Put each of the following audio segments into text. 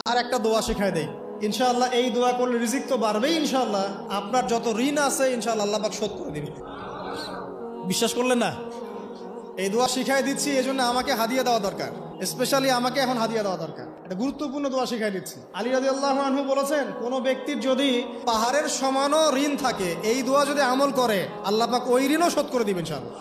আর একটা দোয়া শেখায় দেই ইনশাআল্লাহ। এই দোয়া করলে রিজিক তো বাড়বেই ইনশাআল্লাহ। আপনার যত ঋণ আছে ইনশাআল্লাহ আল্লাহ পাক শোধ করে দিবে। বিশ্বাস করলেন না? এই দোয়া শিখাই দিচ্ছি, এজন্য আমাকে হাদিয়া দেওয়া দরকার। স্পেশালি আমাকে এখন হাদিয়া দেওয়া দরকার। এটা গুরুত্বপূর্ণ দোয়া শিখাই দিচ্ছি। আলী রাদিয়াল্লাহু আনহু বলেছেন, কোন ব্যক্তির যদি পাহাড়ের সমানও ঋণ থাকে, এই দোয়া যদি আমল করে আল্লাহ পাক ওই ঋণও শোধ করে দিবেন ইনশাআল্লাহ।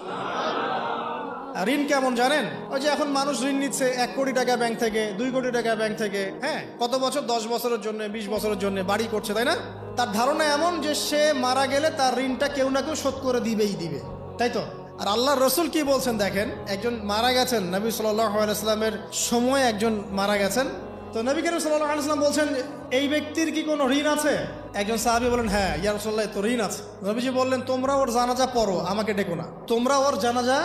ঋণ কেমন জানেন? ওই যে এখন মানুষ ঋণ নিচ্ছে 1 কোটি টাকা ব্যাংক থেকে, 2 কোটি টাকা ব্যাংক থেকে, হ্যাঁ, কত বছর, 10 বছরের জন্য, 20 বছরের জন্য বাড়ি করছে, তাই না? তার ধারণা এমন যে সে মারা গেলে তার ঋণটা কেউ না কেউ শোধ করে দিবেই দিবে, তাই তো? আর আল্লাহর রসুল কি বলছেন দেখেন, একজন মারা গেছেন, নবী সাল্লাল্লাহু আলাইহি ওয়াসাল্লামের সময় একজন মারা গেছেন। তো নবী করিম সাল্লাল্লাহু আলাইহি ওয়াসাল্লাম বলছেন, এই ব্যক্তির কি কোনো ঋণ আছে? একজন সাহাবী বলেন, হ্যাঁ ইয়া রাসূলুল্লাহ, তো ঋণ আছে। নবীজি বললেন, তোমরা ওর জানাজা পড়ো, আমাকে ডেকো না। তোমরা ওর জানাজা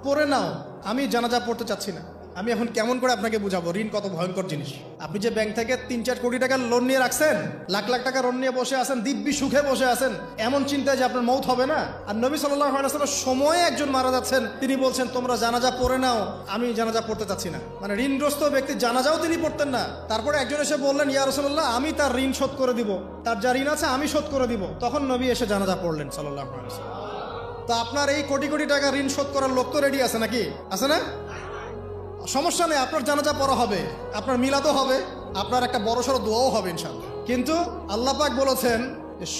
পড়ে নাও, আমি জানাজা পড়তে চাচ্ছি না। আমি এখন কেমন করে আপনাকে বুঝাবো ঋণ কত ভয়ঙ্কর জিনিস? আপনি যে ব্যাংক থেকে 3-4 কোটি টাকার লোন নিয়ে রাখছেন, লাখ লাখ টাকা লোন নিয়ে বসে আছেন, দিব্যি সুখে বসে আছেন, এমন চিন্তায় যে আপনার মৌত হবে না। আর নবী সাল্লাল্লাহু আলাইহি ওয়াসাল্লামের সময়ে একজন মারা যাচ্ছেন, তিনি বলছেন তোমরা জানাজা পড়ে নাও, আমি জানাজা পড়তে চাচ্ছি না। মানে ঋণগ্রস্ত ব্যক্তির জানাজাও তিনি পড়তেন না। তারপরে একজন এসে বললেন, ইয়া রাসূলুল্লাহ, আমি তার ঋণ শোধ করে দিব, তার যা ঋণ আছে আমি শোধ করে দিব। তখন নবী এসে জানাজা পড়লেন সাল্লাল্লাহু আলাইহি ওয়াসাল্লাম। তো আপনার এই কোটি কোটি টাকা ঋণ শোধ করার লোক তো রেডি আছে নাকি? আছে না? সমস্যা নেই, আপনার জানাজা পড়া হবে, আপনার মিলাদও হবে, আপনার একটা বড়সড় দোয়াও হবে ইনশাআল্লাহ। কিন্তু আল্লাহ পাক বলেছেন,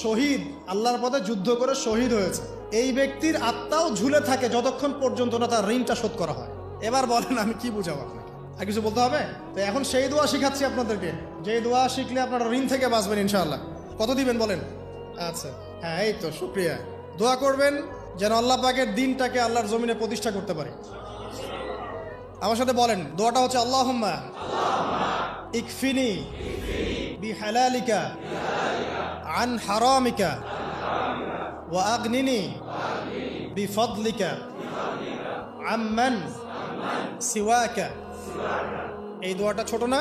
শহীদ, আল্লাহর পথে যুদ্ধ করে শহীদ হয়েছে, এই ব্যক্তির আত্মাও ঝুলে থাকে যতক্ষণ পর্যন্ত না তার ঋণটা শোধ করা হয়। এবার বলেন আমি কি বুঝাবো আপনাকে? আর কিছু বলতে হবে? তো এখন সেই দোয়া শিখাচ্ছি আপনাদেরকে, যে দোয়া শিখলে আপনারা ঋণ থেকে বাঁচবেন ইনশাআল্লাহ। কত দিবেন বলেন? আচ্ছা, হ্যাঁ, এই তো, শুকরিয়া। দোয়া করবেন যেন আল্লাহ পাকের দিনটাকে আল্লাহর জমিনে প্রতিষ্ঠা করতে পারি। আমার সাথে বলেন, দোয়াটা হচ্ছে, আল্লাহুম্মা ইকফিনি বিহালালিকা আন হারামিকা ওয়া আগনিনি বিফদলিকা আম্মান সিওয়াকা। এই দোয়াটা ছোট না?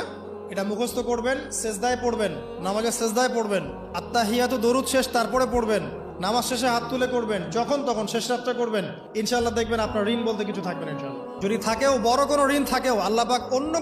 এটা মুখস্থ করবেন, সেজদায় পড়বেন, নামাজের সেজদায় পড়বেন, আত্তাহিয়াতু দরুদ শেষ তারপরে পড়বেন, নামাজ শেষে হাত তুলে করবেন, যখন তখন শেষ রাতটা করবেন। ইনশাআল্লাহ দেখবেন আপনার ঋণ বলতে কিছু থাকবে না ইনশাআল্লাহ। যদি থাকেও, বড় কোনো ঋণ থাকেও, আল্লাহ পাক অন্য